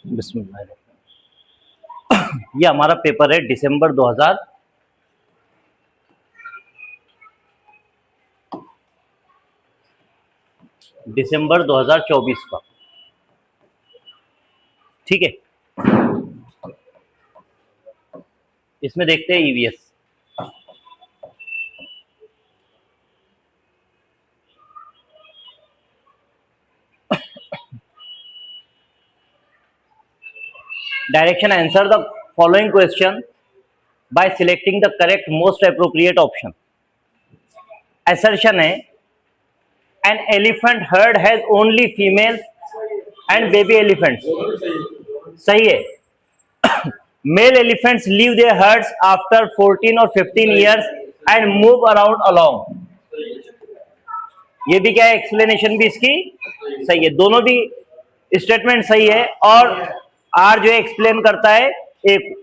बिस्मिल्लाह। ये हमारा पेपर है दिसंबर 2024 का। ठीक है, इसमें देखते हैं EVS. Direction: answer the following question by selecting the correct most appropriate option. Assertion है an elephant herd has only females and baby elephants. सही है। Male elephants leave their herds after 14 or 15 years and move around alone. ये भी क्या है, explanation भी इसकी सही है, दोनों भी स्टेटमेंट सही है। और आर जो है एक्सप्लेन करता है एक।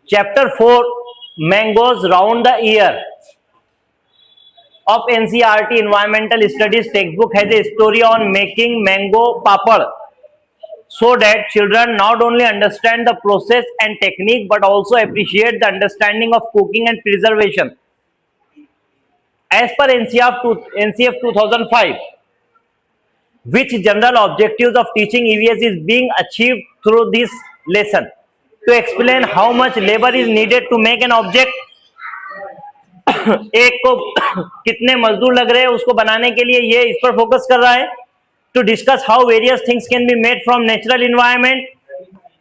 Chapter 4 mangoes round the year of NCERT environmental studies textbook has a story on making mango papad so that children not only understand the process and technique but also appreciate the understanding of cooking and preservation. As per NCF 2005, which general objectives of teaching EVS is being achieved through this lesson? To explain how much labor is needed to make an object, एक को कितने मजदूर लग रहे हैं उसको बनाने के लिए, ये इस पर फोकस कर रहा है। To discuss how various things can be made from natural environment,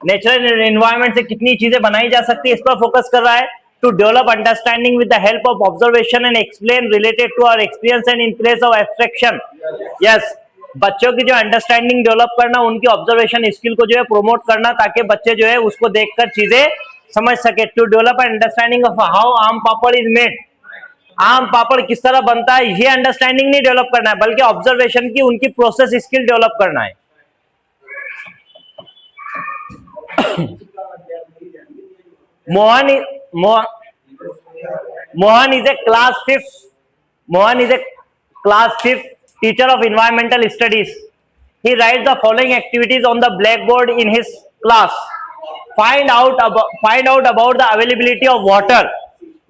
natural environment से कितनी चीजें बनाई जा सकती है, इस पर फोकस कर रहा है। To develop understanding with the help of observation and explain related to our experience and in place of abstraction. Yes, बच्चों की जो अंडरस्टैंडिंग डेवलप करना, उनकी ऑब्जर्वेशन स्किल को जो है प्रोमोट करना, ताकि बच्चे जो है उसको देखकर चीजें समझ सके। To develop understanding of how aam papad is made, आम पापड़ किस तरह बनता है, ये अंडरस्टैंडिंग नहीं डेवलप करना है, बल्कि ऑब्जर्वेशन की उनकी प्रोसेस स्किल डेवलप करना है। Mohan is a class 5th teacher of environmental studies. He writes the following activities on the blackboard in his class. Find out about the availability of water.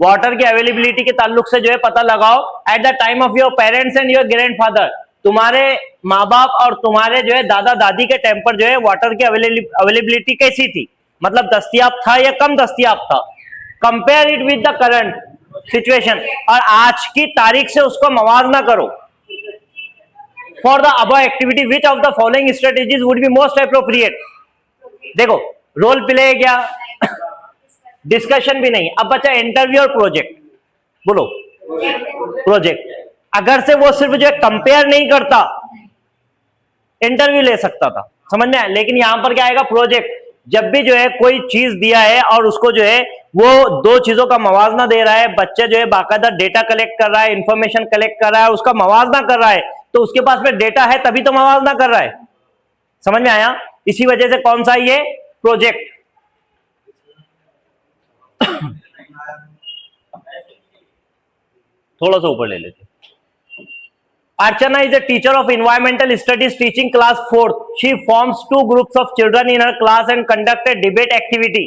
Water की availability के ताल्लुक से जो है पता लगाओ। At the time of your parents and your grandfather, तुम्हारे माँ बाप और तुम्हारे जो है दादा दादी के टाइम पर जो है वाटर की अवेलेबिलिटी कैसी थी, मतलब दस्तयाब था या कम दस्तयाब था। Compare it with the current situation, और आज की तारीख से उसको मवाजना करो। For the above activity which of the following strategies would be most appropriate. देखो, रोल प्ले है क्या, डिस्कशन भी नहीं। अब बचा इंटरव्यू और प्रोजेक्ट। बोलो, प्रोजेक्ट। अगर से वो सिर्फ जो है कंपेयर नहीं करता, इंटरव्यू ले सकता था, समझ में आया। लेकिन यहां पर क्या आएगा, प्रोजेक्ट। जब भी जो है कोई चीज दिया है और उसको जो है वो दो चीजों का मवाजना दे रहा है, बच्चे जो है बाकायदा डेटा कलेक्ट कर रहा है, इंफॉर्मेशन कलेक्ट कर रहा है, उसका मवाजना कर रहा है, तो उसके पास में डेटा है तभी तो मवाजना कर रहा है। समझ में आया। इसी वजह से कौन सा ये प्रोजेक्ट। थोड़ा सा ऊपर ले लेते। Archana is a teacher of environmental studies teaching class 4th. She forms 2 groups of children in her class and conduct a debate activity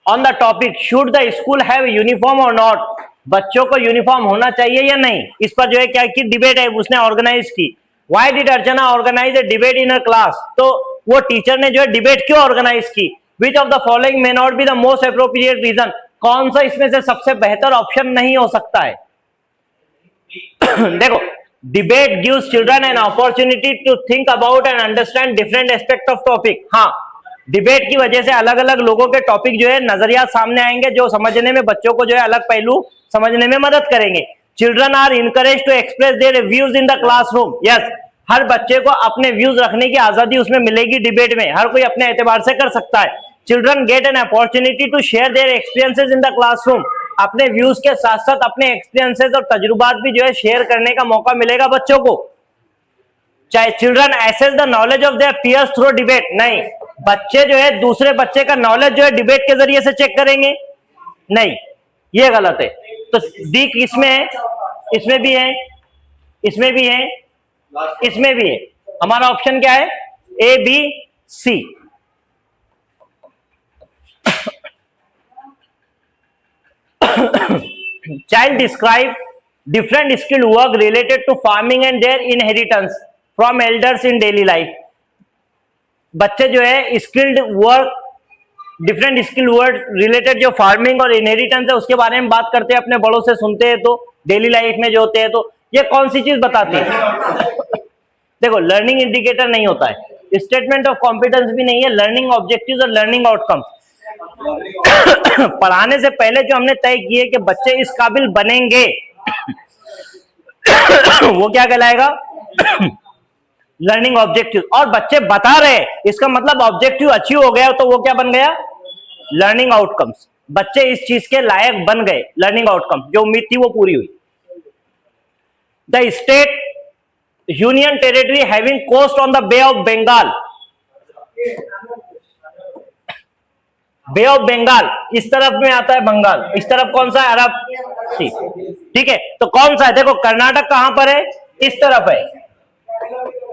on the topic should the school have uniform or not. बच्चों को uniform होना चाहिए या नहीं, इस पर जो है क्या की डिबेट है उसने ऑर्गेनाइज की। Why did Archana organize a debate in her class? तो वो टीचर ने जो है डिबेट क्यों ऑर्गेनाइज की। Which of the following may not be the most appropriate reason? कौन सा इसमें से सबसे बेहतर ऑप्शन नहीं हो सकता है। देखो, debate gives children an opportunity to think about and understand different aspect of topic. हाँ, डिबेट की वजह से अलग अलग लोगों के टॉपिक जो है नजरिया सामने आएंगे, जो समझने में बच्चों को जो है अलग पहलू समझने में मदद करेंगे। Children are encourage to express their views in the classroom. Yes, हर बच्चे को अपने व्यूज रखने की आजादी उसमें मिलेगी डिबेट में, हर कोई अपने एतबार से कर सकता है। Children get an opportunity to share their experiences in the classroom. अपने व्यूज के साथ साथ अपने एक्सपीरियंसेस और तजुर्बात भी जो है शेयर करने का मौका मिलेगा बच्चों को। चाहे children access the knowledge of their peers through debate, नहीं, बच्चे जो है दूसरे बच्चे का नॉलेज जो है डिबेट के जरिए से चेक करेंगे, नहीं, ये गलत है। तो डी किसमें है, इसमें भी है, इसमें भी है, इसमें भी है। हमारा ऑप्शन क्या है? ए, B, C. Child describe different skilled work related to farming and their inheritance from elders in daily life. बच्चे जो है skilled work, different skill word related जो फार्मिंग और इनहेरिटेंस है उसके बारे में बात करते हैं, अपने बड़ों से सुनते हैं, तो डेली लाइफ में जो होते हैं, तो ये कौन सी चीज बताती है? देखो, लर्निंग इंडिकेटर नहीं होता है, स्टेटमेंट ऑफ कॉम्पिटेंस भी नहीं है, लर्निंग ऑब्जेक्टिव्स और लर्निंग आउटकम्स। पढ़ाने से पहले जो हमने तय किए कि बच्चे इस काबिल बनेंगे वो क्या कहलाएगा? Learning objective. और बच्चे बता रहे, इसका मतलब ऑब्जेक्टिव अचीव हो गया, तो वो क्या बन गया? Learning outcomes. बच्चे इस चीज के लायक बन गए, लर्निंग आउटकम्स, जो उम्मीद थी वो पूरी हुई। The state union territory having coast on the bay of Bengal. Bay of Bengal इस तरफ में आता है बंगाल, इस तरफ कौन सा है? अरब सी। ठीक है, तो कौन सा है? देखो, कर्नाटक कहां पर है? इस तरफ है।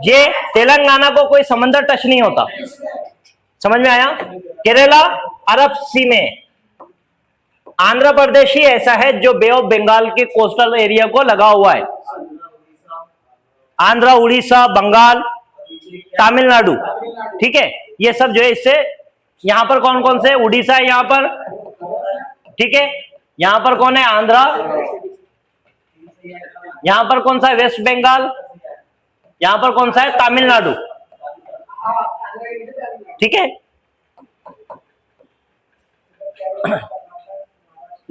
ये तेलंगाना को कोई समंदर टच नहीं होता, समझ में आया? केरला अरब सी में, आंध्र प्रदेश ही ऐसा है जो बे ऑफ बंगाल के कोस्टल एरिया को लगा हुआ है। आंध्र, उड़ीसा, बंगाल, तमिलनाडु, ठीक है, ये सब जो है इससे, यहां पर कौन कौन से? उड़ीसा है यहां पर, ठीक है, यहां पर कौन है? आंध्रा, यहां पर कौन सा है? वेस्ट बंगाल, यहां पर कौन सा है? तमिलनाडु, ठीक है।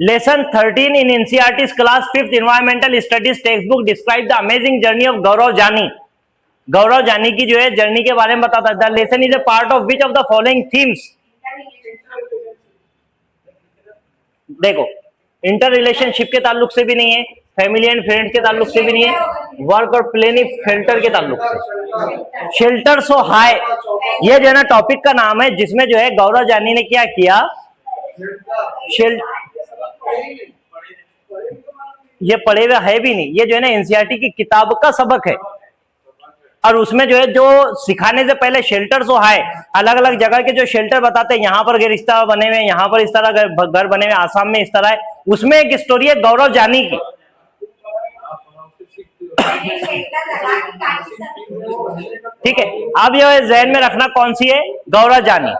Lesson 13 in NCERT class 5th environmental studies text book describe the amazing journey of Gaurav Jani. Gaurav जानी की जो है जर्नी के बारे में बताता है। The lesson is a part of which of the following themes? देखो, इंटर रिलेशनशिप के ताल्लुक से भी नहीं है, फैमिली एंड फ्रेंड के ताल्लुक से भी नहीं है, वर्क और प्लेनिंग फिल्टर के ताल्लुक से। शेल्टर सो हाई, ये जो है ना टॉपिक का नाम है, जिसमें जो है गौरव जानी ने क्या किया? ये पढ़े हुए है भी नहीं, ये जो है ना एनसीईआरटी की किताब का सबक है, और उसमें जो है जो सिखाने से पहले शेल्टर सो हाई, अलग अलग जगह के जो शेल्टर बताते हैं, यहाँ पर घर इस तरह बने हुए, यहाँ पर इस तरह घर बने हुए, आसाम में इस तरह है, उसमें एक स्टोरी है गौरव जानी की। ठीक है, अब यह जहन में रखना कौन सी है? Gaurav Jani.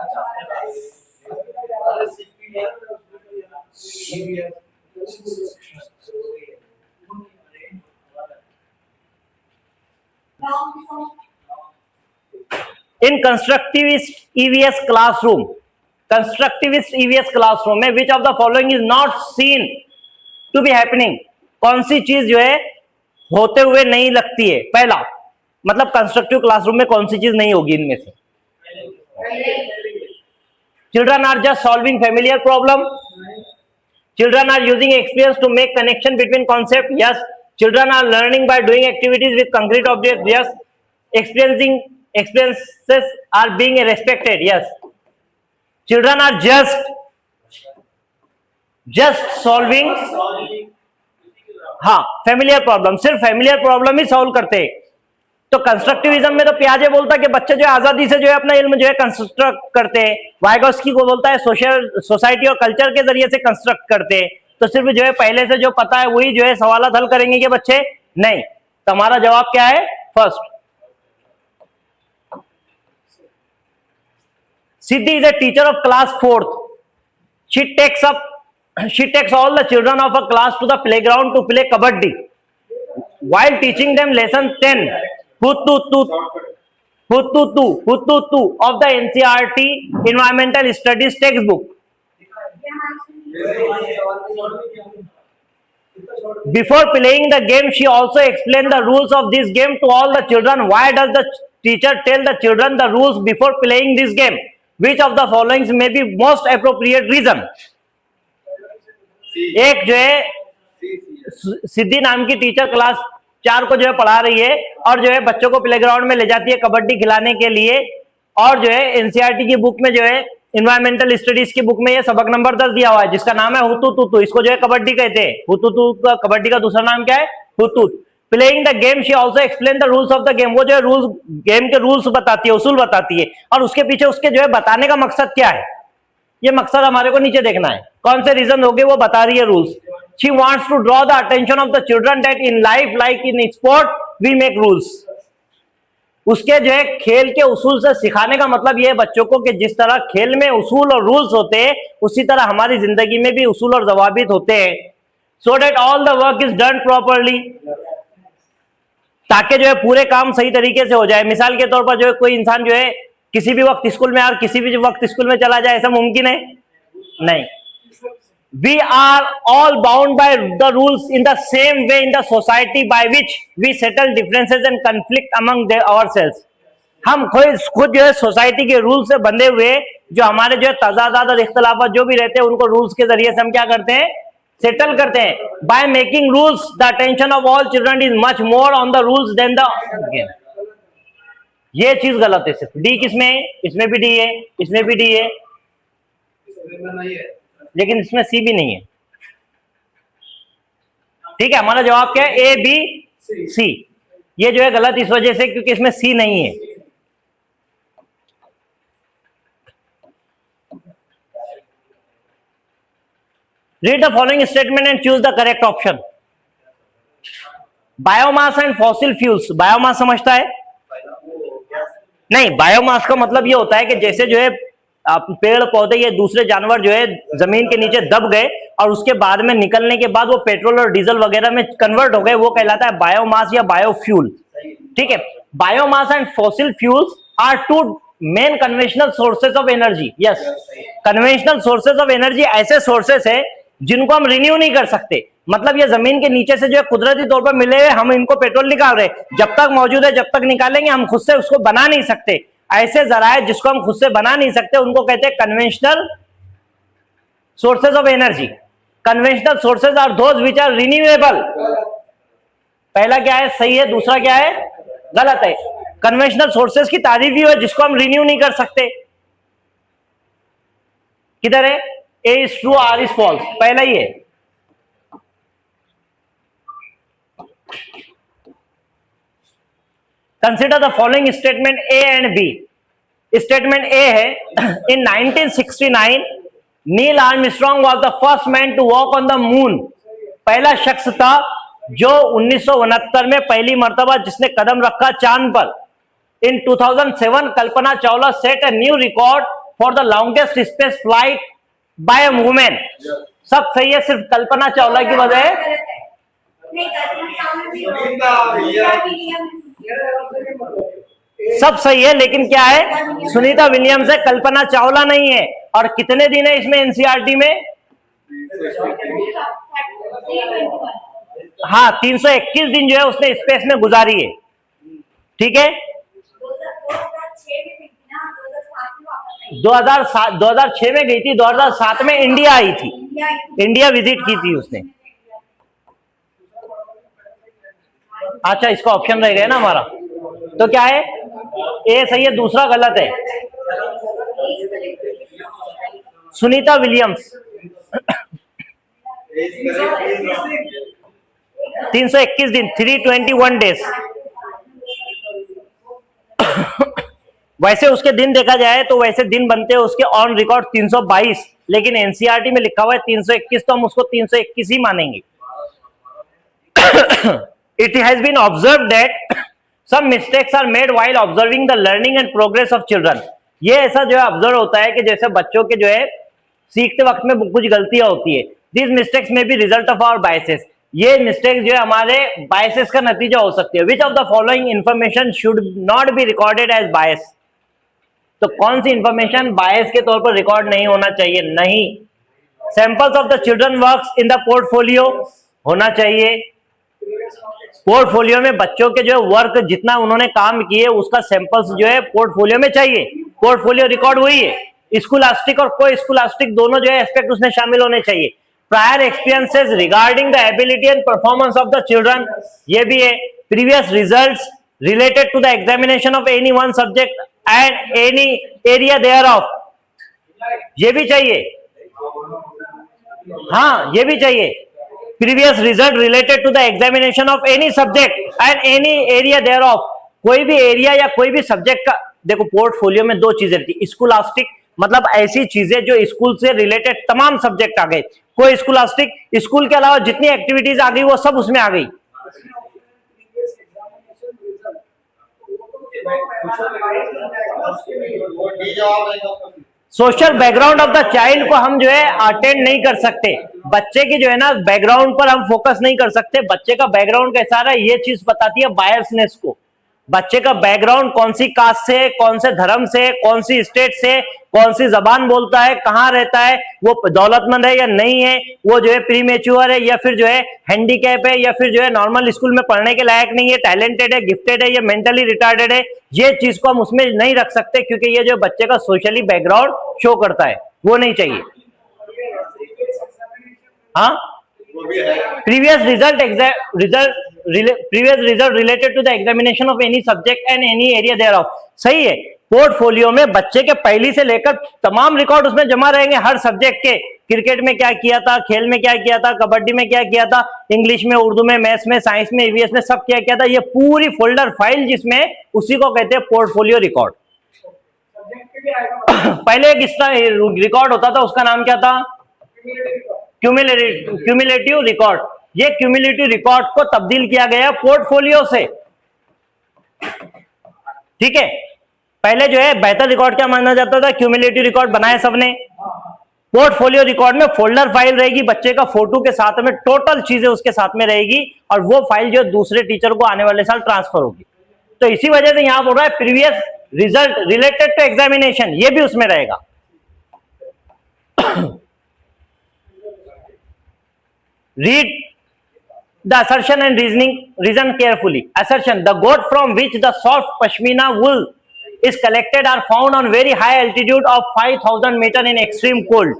In constructivist EVS classroom, constructivist EVS classroom में which of the following is not seen to be happening? कौन सी चीज जो है होते हुए नहीं लगती है? पहला मतलब कंस्ट्रक्टिव क्लासरूम में कौन सी चीज नहीं होगी इनमें से? Children are just solving familiar problem, children are using experience to make connection between concept, yes. Children are learning by doing activities with concrete object, yes. Experiencing experiences are being respected, yes. Children are just solving, हाँ, familiar problem, सिर्फ familiar problem ही solve करते हैं। तो constructivism में तो पियाजे बोलता है कि बच्चे जो है आजादी से जो है अपना इल्म जो है कंस्ट्रक्ट करते हैं, वाइगोस्की को बोलता है सोसाइटी और कल्चर के जरिए से कंस्ट्रक्ट करते हैं। तो सिर्फ जो है पहले से जो पता है वही जो है सवाल हल करेंगे कि बच्चे? नहीं। तो हमारा जवाब क्या है? First. Siddhi is a teacher of class 4th. She takes all the children of her class to the playground to play kabaddi. While teaching them lesson 10, Hututu of the NCERT Environmental Studies textbook. Before playing the game, she also explained the rules of this game to all the children. Why does the teacher tell the children the rules before playing this game? Which of the following may be most appropriate reason? एक जो है सिद्धि नाम की teacher class 4 को जो है पढ़ा रही है और जो है बच्चों को प्लेग्राउंड में ले जाती है कबड्डी खिलाने के लिए, और जो है एनसीईआरटी की बुक में जो है इन्वायरमेंटल स्टडीज की बुक में ये सबक नंबर 10 दिया हुआ है जिसका नाम है हुतुतुतु। इसको जो है कबड्डी कहते हैं। हुतुतु का कबड्डी का दूसरा नाम क्या है? Hututu. Playing the game she also explain the rules of the game, वो जो है रूल्स, गेम के रूल्स बताती है, उसूल बताती है, और उसके पीछे उसके जो है बताने का मकसद क्या है, ये मकसद हमारे को नीचे देखना है, कौन से रीजन होंगे वो बता रही है rules. She wants to draw the attention of the children that in life like in sport we make rules. उसके जो है खेल के उसूल से सिखाने का मतलब ये है बच्चों को कि जिस तरह खेल में उसूल और रूल्स होते हैं उसी तरह हमारी जिंदगी में भी उसूल और जवाबित होते हैं, so that all the work is done properly, ताकि जो है पूरे काम सही तरीके से हो जाए। मिसाल के तौर पर जो है कोई इंसान जो है किसी भी वक्त स्कूल में और किसी भी वक्त स्कूल में चला जाए, ऐसा मुमकिन है नहीं। We are all bound by the rules in the same way in the society by which we settle differences and conflict among ourselves. हम खुद जो है सोसाइटी के रूल से बंधे हुए, जो हमारे जो है तजादात और इख्तलाफात जो भी रहते हैं उनको रूल्स के जरिए से हम क्या करते हैं, सेटल करते हैं। By making rules the attention of all children is much more on the rules than the game. ये चीज गलत है। सिर्फ डी किसमें है, इसमें भी डी है, इसमें भी डी है, लेकिन इसमें सी भी नहीं है। ठीक है, हमारा जवाब क्या है, ए बी सी। ये जो है गलत इस वजह से क्योंकि इसमें सी नहीं है। Read the following statement and choose the correct option. Biomass and fossil fuels, biomass समझता है? नहीं, बायोमास का मतलब ये होता है कि जैसे जो है पेड़ पौधे ये दूसरे जानवर जो है जमीन के नीचे दब गए और उसके बाद में निकलने के बाद वो पेट्रोल और डीजल वगैरह में कन्वर्ट हो गए, वो कहलाता है बायोमास या बायोफ्यूल। ठीक है, biomass and fossil fuels are two main conventional sources of energy. Yes, conventional sources of energy ऐसे सोर्सेस है जिनको हम रिन्यू नहीं कर सकते। मतलब ये जमीन के नीचे से जो है कुदरती तौर पर मिले हुए, हम इनको पेट्रोल निकाल रहे, जब तक मौजूद है जब तक निकालेंगे, हम खुद से उसको बना नहीं सकते। ऐसे जराए जिसको हम खुद से बना नहीं सकते उनको कहते हैं conventional sources of energy. Conventional sources are those which are renewable. पहला क्या है, सही है, दूसरा क्या है, गलत है। कन्वेंशनल सोर्सेज की तारीफ ही है जिसको हम रिन्यू नहीं कर सकते। किधर है, A is true R is false, पहला ही है। Consider the following statement A and B. Statement A है, in 1969 Neil Armstrong was the first man to walk on the moon. पहला शख्स था जो 1969 में पहली मर्तबा जिसने कदम रखा चांद पर। In 2007 Kalpana Chawla set a new record for the longest space flight by a women. सब सही है, सिर्फ कल्पना चावला की वजह है। सब सही है, लेकिन क्या है, सुनीता विलियम्स है, कल्पना चावला नहीं है। और कितने दिन है इसमें एनसीईआरटी में? हाँ, 321 दिन जो है उसने स्पेस में गुजारी है। ठीक है, 2006 में गई थी, 2007 में इंडिया आई थी, इंडिया विजिट की थी उसने। अच्छा, इसका ऑप्शन रह गया ना हमारा, तो क्या है, ए सही है, दूसरा गलत है। सुनीता विलियम्स 321 दिन, 321 डेज। वैसे उसके दिन देखा जाए तो वैसे दिन बनते हैं उसके ऑन रिकॉर्ड 322, लेकिन एनसीईआरटी में लिखा हुआ है 321, तो हम उसको 321 ही मानेंगे। It has been observed that some mistakes are made while observing the learning and progress of children. ये ऐसा जो है ऑब्जर्व होता है कि जैसे बच्चों के जो है सीखते वक्त में कुछ गलतियां होती है। These mistakes may be result of our biases. ये मिस्टेक जो है हमारे बायसेस का नतीजा हो सकती है। Which of the following information should not be recorded as bias? तो कौन सी इंफॉर्मेशन बायस के तौर पर रिकॉर्ड नहीं होना चाहिए? नहीं। Samples of the children works in the portfolio होना चाहिए। पोर्टफोलियो में बच्चों के जो है वर्क जितना उन्होंने काम किए उसका सैंपल्स जो है पोर्टफोलियो में चाहिए। पोर्टफोलियो रिकॉर्ड हुई है। स्कूलास्टिक और को स्कूलास्टिक दोनों जो है एस्पेक्ट उसमें शामिल होने चाहिए। Prior experiences regarding the ability and performance of the children, ये भी है। Previous results related to the examination of any one subject and any area thereof, ये भी चाहिए। हाँ, ये भी चाहिए। previous result related to the examination of any subject and any area thereof. कोई भी एरिया या कोई भी सब्जेक्ट का, देखो पोर्टफोलियो में दो चीजें थी, स्कूलास्टिक मतलब ऐसी चीजें जो स्कूल से रिलेटेड तमाम सब्जेक्ट आ गए, कोई स्कूलास्टिक, स्कूल के अलावा जितनी एक्टिविटीज आ गई वो सब उसमें आ गई। Social background of the child को हम जो है अटेंड नहीं कर सकते, बच्चे की जो है ना बैकग्राउंड पर हम फोकस नहीं कर सकते। बच्चे का बैकग्राउंड कैसा रहा है ये चीज बताती है बायसनेस को। बच्चे का बैकग्राउंड कौन सी कास्ट से, कौन से धर्म से, कौन सी स्टेट से, कौन सी जबान बोलता है, कहाँ रहता है, वो दौलतमंद है या नहीं है, वो जो है प्रीमेच्योर है या फिर जो है हैंडीकैप है या फिर जो है नॉर्मल स्कूल में पढ़ने के लायक नहीं है, टैलेंटेड है, गिफ्टेड है या मेंटली रिटार्डेड है, ये चीज को हम उसमें नहीं रख सकते क्योंकि ये जो बच्चे का सोशली बैकग्राउंड शो करता है वो नहीं चाहिए। हाँ, previous result related to the examination of any subject and any area thereof, सही है। पोर्टफोलियो में बच्चे के पहली से लेकर तमाम रिकॉर्ड उसमें जमा रहेंगे हर सब्जेक्ट के, क्रिकेट में क्या किया था, खेल में क्या किया था, कबड्डी में क्या किया था, इंग्लिश में, उर्दू में, मैथ्स में, साइंस में, ईवीएस में सब क्या किया था, ये पूरी फोल्डर फाइल जिसमें, उसी को कहते हैं पोर्टफोलियो रिकॉर्ड। पहले एक रिकॉर्ड होता था उसका नाम क्या था, क्यूमुलेटिव रिकॉर्ड। ये क्यूमुलेटिव रिकॉर्ड को तब्दील किया गया पोर्टफोलियो से, ठीक है। पहले जो है बेहतर रिकॉर्ड क्या माना जाता था, क्यूमुलेटिव रिकॉर्ड बनाए सबने। पोर्टफोलियो रिकॉर्ड में फोल्डर फाइल रहेगी बच्चे का फोटो के साथ में, टोटल चीजें उसके साथ में रहेगी और वो फाइल जो दूसरे टीचर को आने वाले साल ट्रांसफर होगी। तो इसी वजह से यहां बोल रहा है previous result related to examination, ये भी उसमें रहेगा। Read the assertion and reason carefully. Assertion: the goat from which the soft pashmina wool is collected are found on very high altitude of 5000 meter in extreme cold.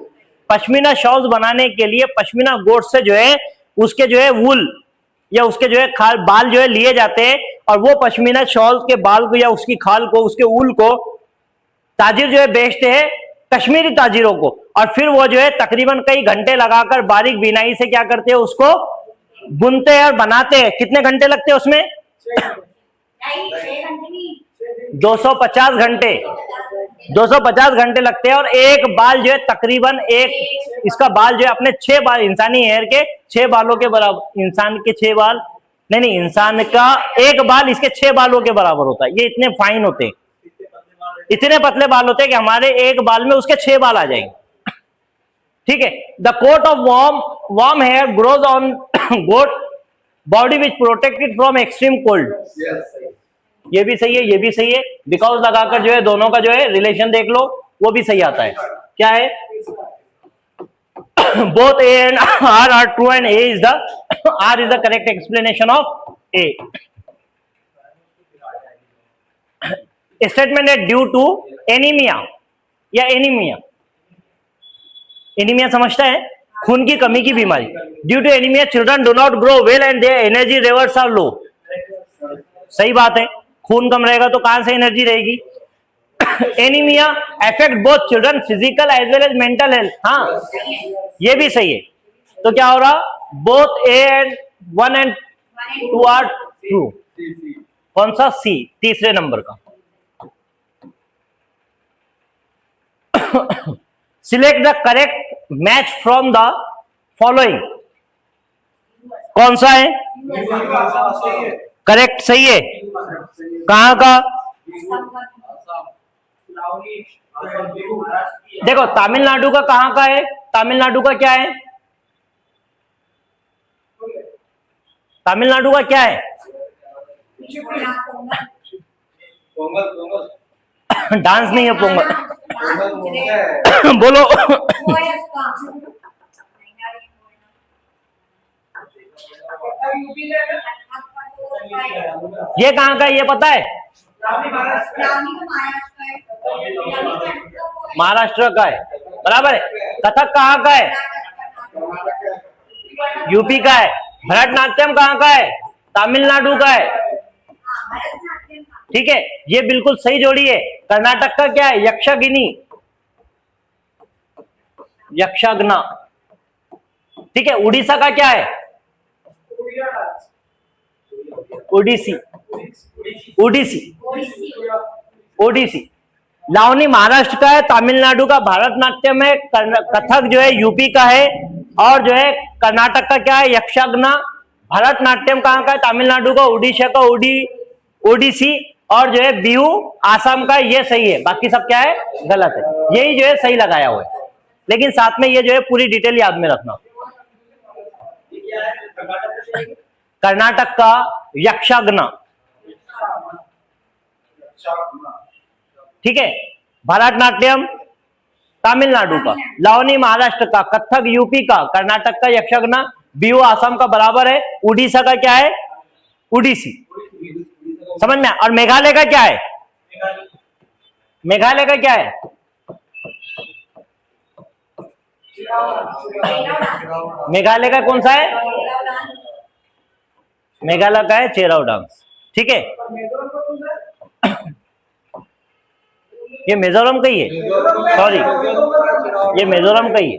Pashmina shawls बनाने के लिए पश्मीना गोट से जो है उसके जो है वूल या उसके जो है बाल जो है लिए जाते हैं और वो पश्मीना शॉल्स के बाल को या उसकी खाल को, उसके ऊल को ताजिर जो है बेचते हैं कश्मीरी ताजिरों को, और फिर वो जो है तकरीबन कई घंटे लगाकर बारीक बिनाई से क्या करते हैं, उसको बुनते हैं और बनाते हैं। कितने घंटे लगते हैं उसमें? 250 घंटे, 250 घंटे लगते हैं। और एक बाल जो है तकरीबन एक इसका बाल जो है अपने 6 बाल इंसानी हेयर के 6 बालों के बराबर, इंसान के 6 बाल नहीं, इंसान का एक बाल इसके 6 बालों के बराबर होता है। ये इतने फाइन होते हैं, इतने पतले बाल होते हैं कि हमारे एक बाल में उसके 6 बाल आ जाएंगे, ठीक है। The coat of warm hair grows on goat body which protected from extreme cold. ये भी सही है, ये भी सही है। बिकॉज लगाकर जो है दोनों का जो है रिलेशन देख लो, वो भी सही आता है। क्या है? Both A and R are true and A is the R is the correct explanation of A. Statement है ड्यू टू एनीमिया या एनीमिया। एनीमिया समझता है? खून की कमी की बीमारी। Due to anaemia children do not grow well and their energy levels are low. सही बात है, खून कम रहेगा तो कहां से एनर्जी रहेगी। Anaemia affect both children physical as well as mental health. हाँ, ये भी सही है। तो क्या हो रहा? Both A and 1 and 2 are true. कौन सा? सी, तीसरे नंबर का। Select the correct match from the following. कौन सा है करेक्ट? सही है। कहां का? देखो तमिलनाडु का कहां का है? तमिलनाडु का क्या है? तमिलनाडु का क्या है? डांस नहीं है, पोंगल। बोलो। ये कहां का है ये पता है? महाराष्ट्र का है, बराबर है। कथक कहां का है? यूपी का है। भरतनाट्यम कहां का है? तमिलनाडु का है, ठीक है। ये बिल्कुल सही जोड़ी है। कर्नाटक का क्या है? यक्षगिनी, यक्षगना, ठीक है। उड़ीसा का क्या है? ओडिसी, ओडिसी, ओडिसी। लावनी महाराष्ट्र का है, तमिलनाडु का भारतनाट्यम है, कथक जो है यूपी का है, और जो है कर्नाटक का क्या है, यक्षगान। भरतनाट्यम कहाँ का है, तमिलनाडु का, उड़ीसा का ओडिसी, और जो है बिहू आसाम का। ये सही है, बाकी सब क्या है, गलत है। यही जो है सही लगाया हुआ है, लेकिन साथ में ये जो है पूरी डिटेल याद में रखना। कर्नाटक का यक्षगान, ठीक है। भरतनाट्यम तमिलनाडु का, लावनी महाराष्ट्र का, कथक यूपी का, कर्नाटक का यक्षगान, बिहू आसाम का बराबर है। उड़ीसा का क्या है, उड़ीसी, समझ में। और मेघालय का क्या है, मेघालय का क्या है, मेघालय का कौन सा है, मेघालय का है चेराव डांस, ठीक है। ये मिजोरम का ही है, सॉरी, ये मिजोरम का ही है,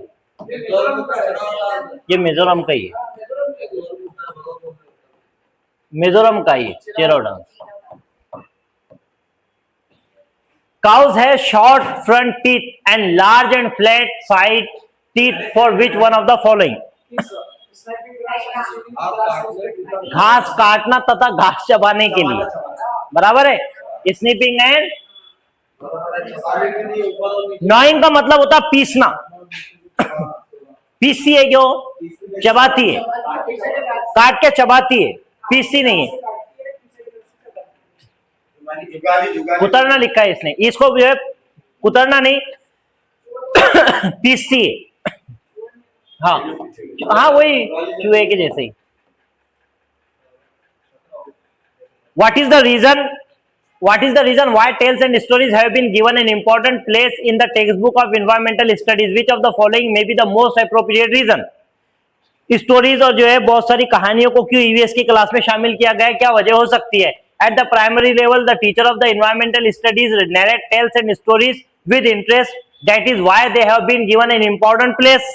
ये मिजोरम का ही है, मिजोरम का ही Cheraw dance. Cows have short front teeth and large and flat side teeth for which one of the following? घास काटना तथा घास चबाने के लिए, बराबर है। स्नीपिंग एंड नॉइंग का मतलब होता है पीसना, पीसती है क्यों, चबाती है, काट के चबाती है, पीसती नहीं है। कुतरना लिखा है इसने, इसको जो है कुतरना नहीं पीसती है। हाँ हाँ, वही चूहे के जैसे ही। What is the reason why tales and stories have been given an important place in the textbook of environmental studies? Which of the following may be the most appropriate reason? Stories और जो है बहुत सारी कहानियों को क्यों EVS की class में शामिल किया गया है, क्या वजह हो सकती है? At the primary level, the teacher of the environmental studies narrate tales and stories with interest. That is why they have been given an important place.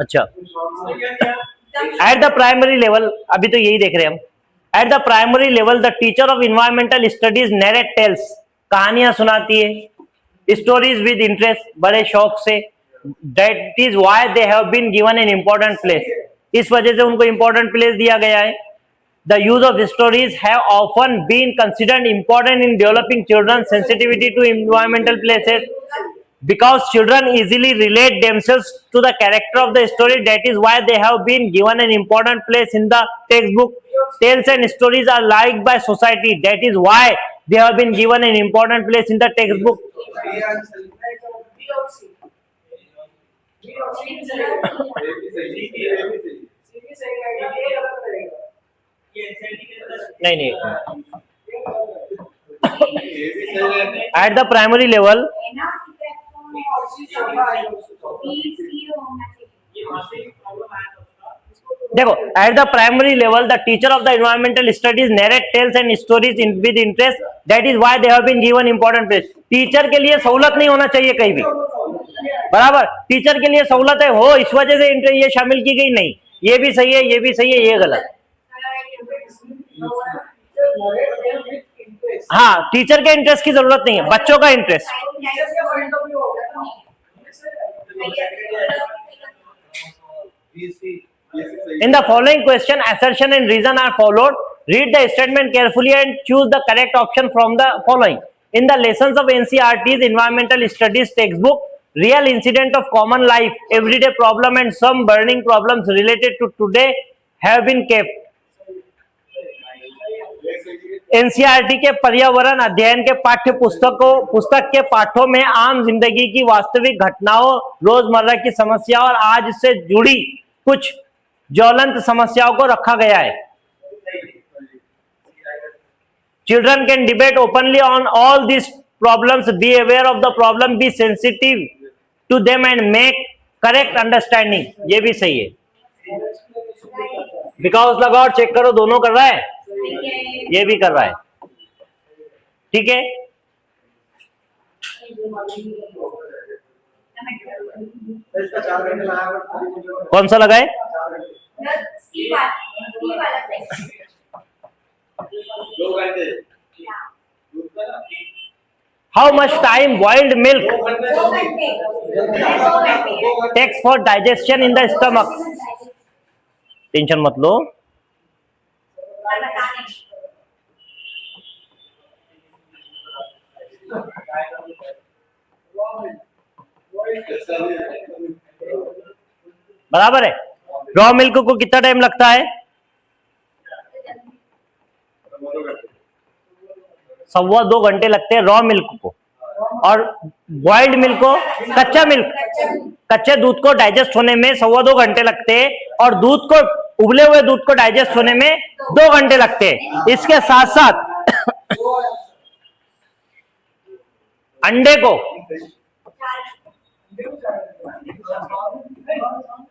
अच्छा, एट द प्राइमरी लेवल, अभी तो यही देख रहे हैं हम। At the primary level the teacher of environmental studies narrate tales, कहानियां सुनाती है, स्टोरीज विद इंटरेस्ट, बड़े शौक से। That is why they have been given an important place, इस वजह से उनको इंपॉर्टेंट प्लेस दिया गया है। The use of stories have often been considered important in developing children sensitivity to environmental places because children easily relate themselves to the character of the story. That is why they have been given an important place in the textbook. Tales and stories are liked by society. That is why they have been given an important place in the textbook. नहीं at the primary level, देखो, at the primary level the teacher of the environmental studies narrate tales and stories with interest. That is why they have been given important place. Teacher के लिए सहूलत नहीं होना चाहिए कहीं भी, बराबर। टीचर के लिए सहूलत है हो, इस वजह से ये शामिल की गई नहीं। ये भी सही है, ये भी सही है, ये गलत। हाँ, टीचर के इंटरेस्ट की जरूरत नहीं है, बच्चों का interest. In the following question, assertion and reason are followed. Read the statement carefully and choose the correct option from the following. In the lessons of NCERT's environmental studies textbook, real incident of common life, everyday problem and some burning problems related to today have been kept. NCERT के पर्यावरण अध्ययन के पाठ्य पुस्तक के पाठों में आम जिंदगी की वास्तविक घटनाओं, रोजमर्रा की समस्या और आज से जुड़ी कुछ ज्वलंत समस्याओं को रखा गया है। Children can debate openly on all these problems, be aware of the problem, be sensitive to them and make correct understanding. ये भी सही है। बिकॉज लगाओ, चेक करो, दोनों कर रहा है, ये भी कर रहा है। ठीक है, कौन सा लगाए? How much time boiled milk takes for digestion in the stomach? Tension मत लो, बराबर है। रॉ मिल्क को कितना टाइम लगता है? 1.25-2 घंटे लगते हैं रॉ मिल्क को, और बॉइल्ड मिल्क को, कच्चा मिल्क, कच्चे दूध को डाइजेस्ट होने में 1.25-2 घंटे लगते हैं, और दूध को, उबले हुए दूध को डाइजेस्ट होने में 2 घंटे लगते हैं। इसके साथ साथ अंडे को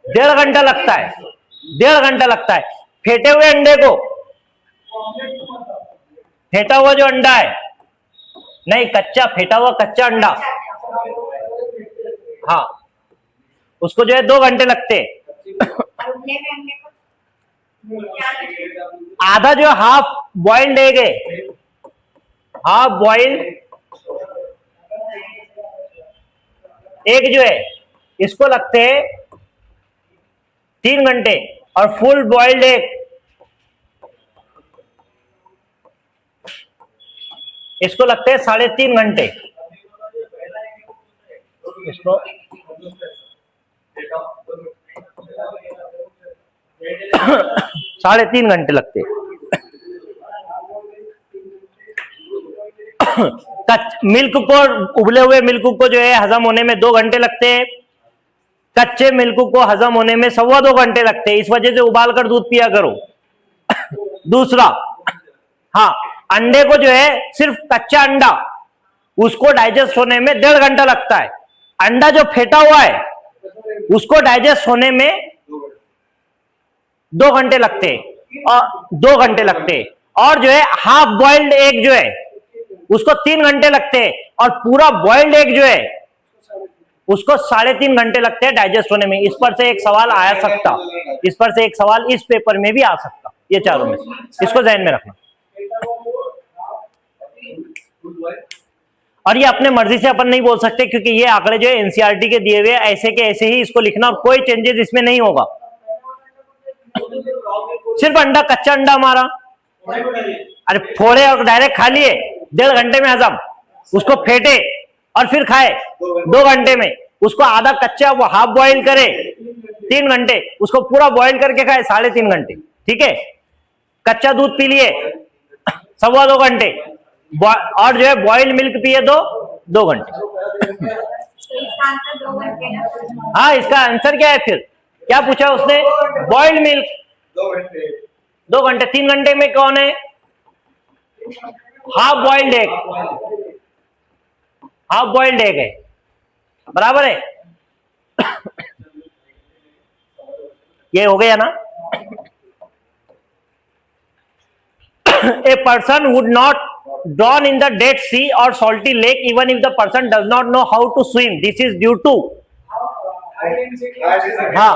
1.5 घंटा लगता है, 1.5 घंटा लगता है। फेंटे हुए अंडे को, फेंटा हुआ जो अंडा है, नहीं कच्चा, फेंटा हुआ कच्चा अंडा, हाँ, उसको जो है 2 घंटे लगते हैं। आधा जो हाफ बॉइल्ड एग है, हाफ बॉइल्ड एग जो है, इसको लगते हैं 3 घंटे, और फुल बॉइल्ड एग इसको लगते हैं 3.5 घंटे। इसको 3.5 घंटे लगते हैं। मिल्क को, उबले हुए मिल्क को जो है हजम होने में 2 घंटे लगते हैं, कच्चे मिल्क को हजम होने में 1.25-2 घंटे लगते हैं। इस वजह से उबाल कर दूध पिया करो। दूसरा, हाँ, अंडे को जो है, सिर्फ कच्चा अंडा, उसको डाइजेस्ट होने में 1.5 घंटा लगता है। अंडा जो फेंटा हुआ है, उसको डाइजेस्ट होने में 2 घंटे लगते हैं, और 2 घंटे लगते हैं। और जो है हाफ बॉइल्ड एग जो है, उसको 3 घंटे लगते हैं, और पूरा बॉइल्ड एग जो है, उसको 3.5 घंटे लगते हैं डाइजेस्ट होने में। इस पर से एक सवाल आ सकता, इस पर से एक सवाल इस पेपर में भी आ सकता, ये चारों में से, इसको ध्यान में रखना। और ये अपने मर्जी से अपन नहीं बोल सकते, क्योंकि ये आंकड़े जो है एनसीईआरटी के दिए हुए, ऐसे के ऐसे ही इसको लिखना, और कोई चेंजेस इसमें नहीं होगा। सिर्फ अंडा, कच्चा अंडा हमारा, अरे फोड़े और डायरेक्ट खा लिए, 1.5 घंटे में हजम, उसको फेंटे और फिर खाए 2 घंटे में, उसको आधा कच्चा वो हाफ बॉइल करे 3 घंटे, उसको पूरा बॉइल करके खाए 3.5 घंटे, ठीक है। कच्चा दूध पी लिए 1.25-2 घंटे, और जो है बॉइल्ड मिल्क पिए 2 घंटे। हाँ, इसका आंसर क्या है फिर? क्या पूछा उसने? बॉइल्ड मिल्क 2 घंटे। 3 घंटे में कौन है? Half boiled egg, half boiled egg है, बराबर है। ये हो गया ना। A person would not drown in the Dead Sea or salty lake even if the person does not know how to swim. This is due to, हाँ,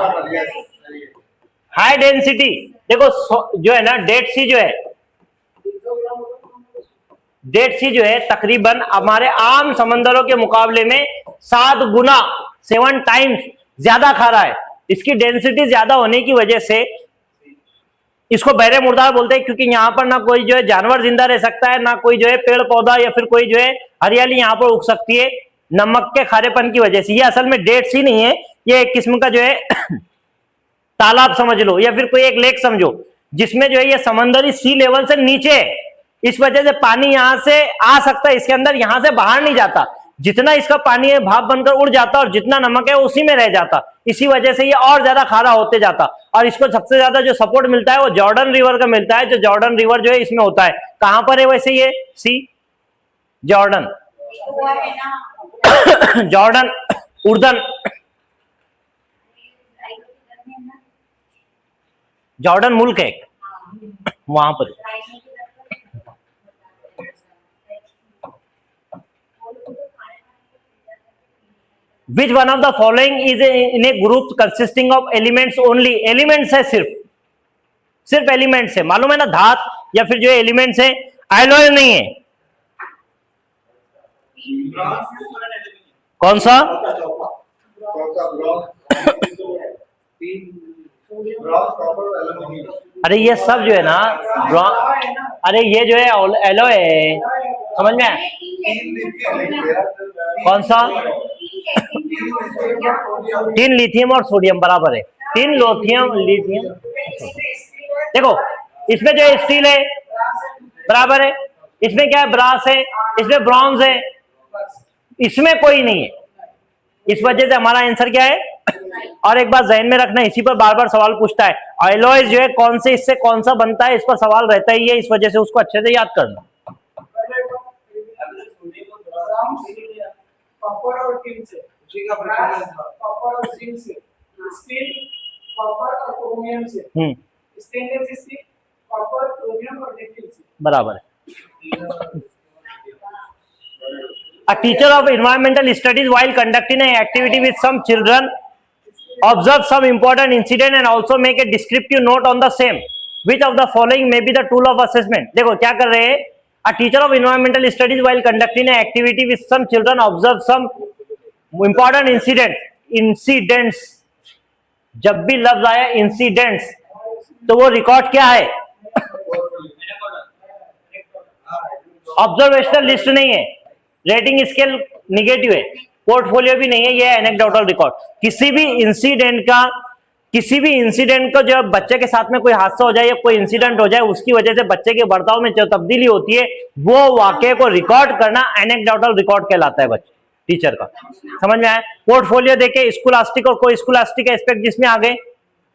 high density. देखो जो है ना, डेड सी जो है, डेड सी जो है तकरीबन हमारे आम समंदरों के मुकाबले में 7 गुना, 7 टाइम्स ज्यादा खारा है। इसकी डेंसिटी ज्यादा होने की वजह से इसको बहरे मुर्दार बोलते हैं, क्योंकि यहाँ पर ना कोई जो है जानवर जिंदा रह सकता है, ना कोई जो है पेड़ पौधा या फिर कोई जो है हरियाली यहाँ पर उग सकती है, नमक के खारेपन की वजह से। ये असल में डेड सी नहीं है, ये एक किस्म का जो है तालाब समझ लो, या फिर कोई एक लेक समझो, जिसमें जो है ये समंदरी सी लेवल से नीचे है। इस वजह से पानी यहां से आ सकता है इसके अंदर, यहां से बाहर नहीं जाता। जितना इसका पानी है भाप बनकर उड़ जाता, और जितना नमक है उसी में रह जाता। इसी वजह से ये और ज्यादा खारा होते जाता। और इसको सबसे ज्यादा जो सपोर्ट मिलता है वो जॉर्डन रिवर का मिलता है, जो जॉर्डन रिवर जो है इसमें होता है। कहां पर है वैसे ये सी? जॉर्डन, जॉर्डन, उर्दन, जॉर्डन मुल्क है वहां पर। Which one of the following is in A group consisting of elements only, elements है, सिर्फ एलिमेंट्स है, मालूम है ना, धात या फिर जो एलिमेंट्स है, एलॉय नहीं है। कौन सा? अरे ये सब जो है ना अरे ये जो है एलॉय है, समझ में आया? कौन सा? 3 लिथियम और सोडियम बराबर है, 3 लिथियम। देखो इसमें जो है स्टील है बराबर है, इसमें क्या है, ब्रास है, इसमें ब्रॉन्ज है, इसमें कोई नहीं है, इस वजह से हमारा आंसर क्या है। और एक बात जहन में रखना, इसी पर बार बार सवाल पूछता है, एलॉय जो है कौन से इससे कौन सा बनता है, इस पर सवाल रहता ही है, इस वजह से उसको अच्छे से याद करना। कॉपर और टिन से, कॉपर और जिंक से, स्टील कॉपर और क्रोमियम से, स्टेनलेस स्टील कॉपर क्रोमियम और निकेल से, बराबर है। A teacher of environmental studies while conducting an activity with some children observe some important incident and also make a descriptive note on the same. Which of the following may be the tool of assessment? देखो क्या कर रहे हैं, A teacher of environmental studies while conducting an activity with some children observe some important incidents. जब भी लफ्ज आया incidents तो वो रिकॉर्ड क्या है, ऑब्जर्वेशनल लिस्ट नहीं है, रेटिंग स्केल निगेटिव है, पोर्टफोलियो भी नहीं है, ये एनेक्डोटल रिकॉर्ड। किसी भी इंसिडेंट को जब बच्चे के साथ में कोई हादसा हो जाए या कोई इंसिडेंट हो जाए, उसकी वजह से बच्चे के बर्ताव में जो तब्दीली होती है, वो वाकये को रिकॉर्ड करना एनेक्डोटल रिकॉर्ड कहलाता है बच्चे टीचर का। समझ में आया? पोर्टफोलियो देखे स्कूलास्टिक और कोई स्कूलास्टिक एस्पेक्ट जिसमें आ गए,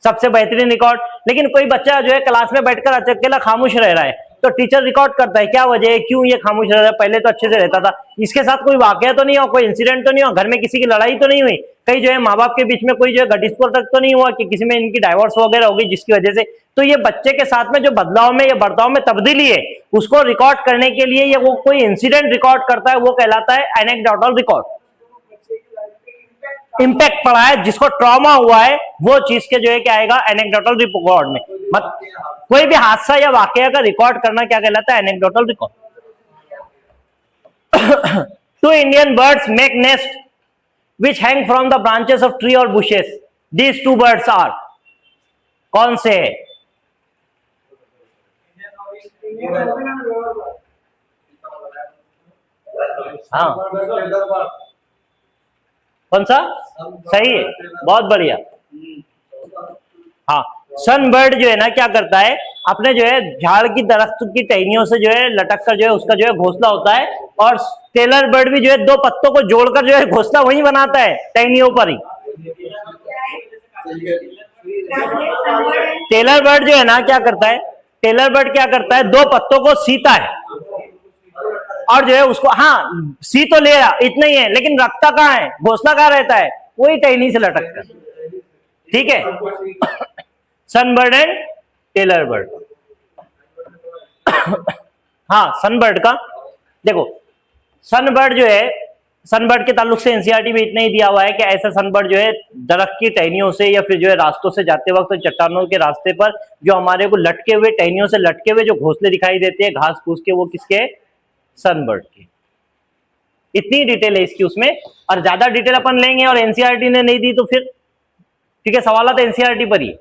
सबसे बेहतरीन रिकॉर्ड। लेकिन कोई बच्चा जो है क्लास में बैठकर अकेला खामोश रह रहा है तो टीचर रिकॉर्ड करता है, क्या वजह है, क्यों ये खामोश रह रहा है, पहले तो अच्छे से रहता था, इसके साथ कोई वाकया तो नहीं हुआ, कोई इंसिडेंट तो नहीं हुआ, घर में किसी की लड़ाई तो नहीं हुई, कहीं जो है माँ बाप के बीच में कोई जो है घटस्फोट तो नहीं हुआ कि किसी में इनकी डाइवोर्स वगैरह होगी जिसकी वजह से। तो ये बच्चे के साथ में जो बदलाव में या बर्ताव में तब्दीली है उसको रिकॉर्ड करने के लिए ये वो कोई इंसिडेंट रिकॉर्ड करता है, वो कहलाता है एनेक्डोटल रिकॉर्ड। इंपैक्ट पड़ा है, जिसको ट्रॉमा हुआ है, वो चीज के जो है क्या आएगा एनेक्डोटल रिकॉर्ड में। कोई भी हादसा या वाकया का रिकॉर्ड करना क्या कहलाता है, anecdotal record. 2 Indian birds make nest which hang from the branches of tree or bushes. These 2 birds are, कौन से है? हाँ कौन सा? सही है, बहुत बढ़िया। हाँ, सनबर्ड जो है ना क्या करता है, अपने जो है झाड़ की दरख्त की टहनियों से जो है लटक कर जो है उसका जो है घोंसला होता है, और टेलर बर्ड भी जो है 2 पत्तों को जोड़कर जो है घोंसला वहीं बनाता है टहनियों पर ही। टेलर बर्ड जो है ना क्या करता है, टेलर बर्ड क्या करता है, 2 पत्तों को सीता है और जो है उसको, हाँ सी तो ले रहा इतना ही है, लेकिन रखता कहाँ है, घोंसला कहाँ रहता है, वही टहनी से लटक कर। ठीक है, सनबर्ड एंड टेलर बर्ड। हाँ सनबर्ड का देखो, सनबर्ड जो है, सनबर्ड के ताल्लुक से एनसीईआरटी में इतना ही दिया हुआ है कि ऐसा सनबर्ड जो है दरख्त की टहनियों से या फिर जो है रास्तों से जाते वक्त चट्टानों के रास्ते पर जो हमारे को लटके हुए टहनियों से लटके हुए जो घोंसले दिखाई देते हैं घास फूस के, वो किसके, सनबर्ड की। इतनी डिटेल है इसकी उसमें, और ज्यादा डिटेल अपन लेंगे और एनसीईआरटी ने नहीं दी तो फिर ठीक है, सवाल एनसीईआरटी पर ही।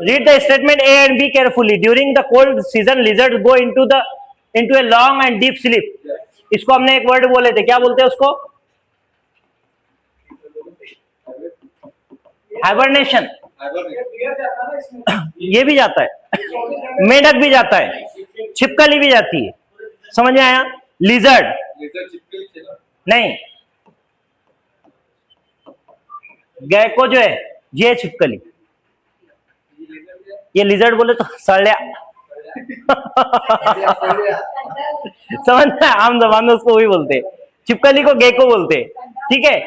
Read the statement A and B carefully. During the cold season, lizards go into a long and deep sleep. इसको हमने एक वर्ड बोले थे, क्या बोलते हैं उसको, हाइबरनेशन। ये भी जाता है, मेढक भी जाता है, छिपकली भी जाती है, समझ में आया? लिजर्ड नहीं, गैको जो है ये छिपकली, ये लिजर्ड बोले तो सड़िया समझ में, आम जबान में उसको वही बोलते हैं, छिपकली को गेको बोलते हैं। ठीक है,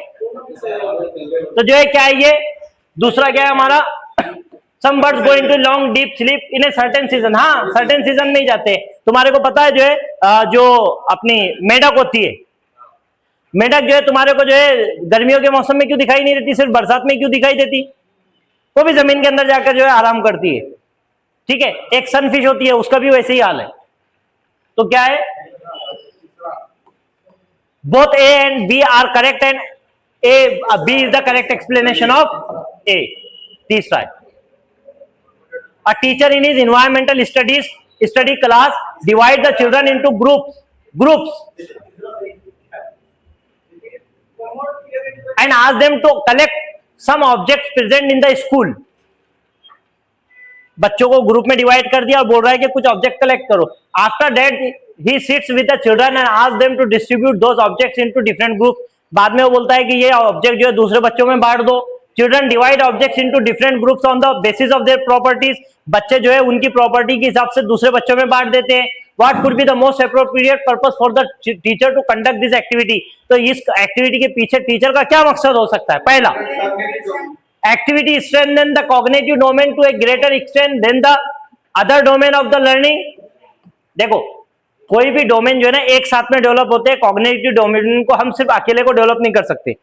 तो जो है क्या है, ये दूसरा क्या है हमारा, some birds go into long deep sleep in a certain season. हाँ सर्टेन सीजन में ही जाते हैं। तुम्हारे को पता है जो है जो अपनी मेढक होती है, मेंढक जो है तुम्हारे को जो है गर्मियों के मौसम में क्यों दिखाई नहीं देती, सिर्फ बरसात में क्यों दिखाई देती? वो भी जमीन के अंदर जाकर जो है आराम करती है। ठीक है, एक सनफिश होती है, उसका भी वैसे ही हाल है। तो क्या है, both A and B are correct and B is the correct explanation of A. तीसरा है, a teacher in his environmental studies study class divide the children into groups and ask them to collect some objects present in the school। बच्चों को group में divide कर दिया और बोल रहा है कि कुछ ऑब्जेक्ट कलेक्ट करो। After that he sits with the children and ask them to distribute those objects into different group. बाद में वो बोलता है कि ये ऑब्जेक्ट जो है दूसरे बच्चों में बांट दो। Children divide objects into different groups on the basis of their properties. बच्चे जो है उनकी प्रॉपर्टी के हिसाब से दूसरे बच्चों में बांट देते हैं। What could be the most appropriate purpose for the teacher to conduct this activity? तो इस एक्टिविटी के पीछे टीचर का क्या मकसद हो सकता है? पहला, activity strengthen the cognitive domain to a greater extent than the other domain of the learning। देखो, कोई भी डोमेन जो है ना एक साथ में डेवलप होते हैं। कॉग्निटिव डोमेन को हम सिर्फ अकेले को डेवलप नहीं कर सकते।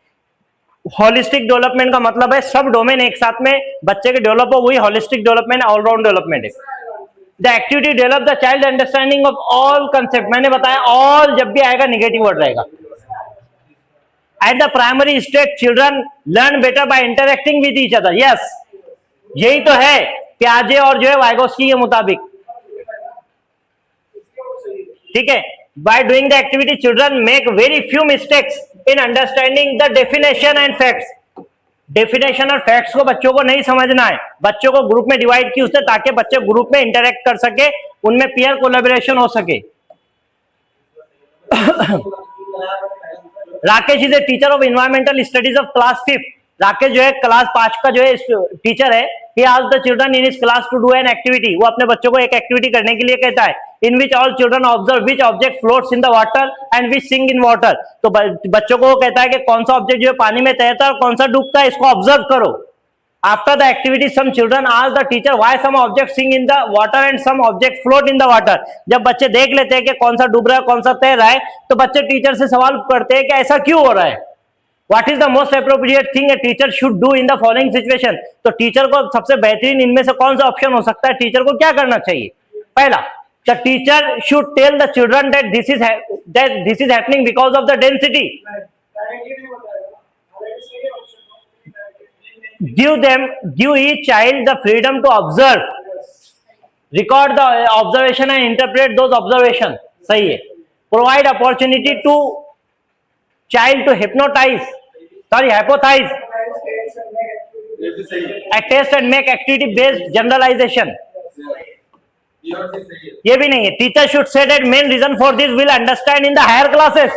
होलिस्टिक डेवलपमेंट का मतलब है सब डोमेन एक साथ में बच्चे के डेवलप हो, वही होलिस्टिक डेवलपमेंट, ऑलराउंड डेवलपमेंट है। The activity develop the child understanding of all concept. मैंने बताया ऑल जब भी आएगा नेगेटिव वर्ड रहेगा। At the primary stage children learn better by interacting with each other. Yes, यही तो है प्याजे और जो है वाइगोस्की के मुताबिक। ठीक है, by doing the activity children make very few mistakes in understanding the definition and facts. Definition और फैक्ट्स को बच्चों को नहीं समझना है। बच्चों को ग्रुप में डिवाइड की उसने ताकि बच्चे ग्रुप में इंटरेक्ट कर सके, उनमें पीयर कोलैबोरेशन हो सके। Rakesh is a teacher of environmental studies of class 5। Rakesh जो है क्लास 5 का जो है टीचर है। He asked the children in his class to do an activity. वो अपने बच्चों को एक एक्टिविटी करने के लिए कहता है। In which all children observe which object floats in the water and which sink in water. तो बच्चों को वो कहता है कि कौन सा ऑब्जेक्ट जो है पानी में तैरता है और कौन सा डूबता है, इसको ऑब्जर्व करो। After the activity, some children ask the teacher why some objects sink in the water and some objects float in the water। जब बच्चे देख लेते हैं कि कौन सा डूब रहा है कौन सा तैर रहा है, तो बच्चे टीचर से सवाल करते हैं कि ऐसा क्यों हो रहा है। What is the most appropriate thing a teacher should do in the following situation? तो टीचर को सबसे बेहतरीन इनमें से कौन सा ऑप्शन हो सकता है? टीचर को क्या करना चाहिए? पहला, the teacher should tell the children that this is happening because of the density। give each child the freedom to observe, record the observation and interpret those observations। सही है। provide opportunity to child to hypnotize test and make activity based generalization। ये भी नहीं है। Teacher should say that main reason for this will understand in the higher classes.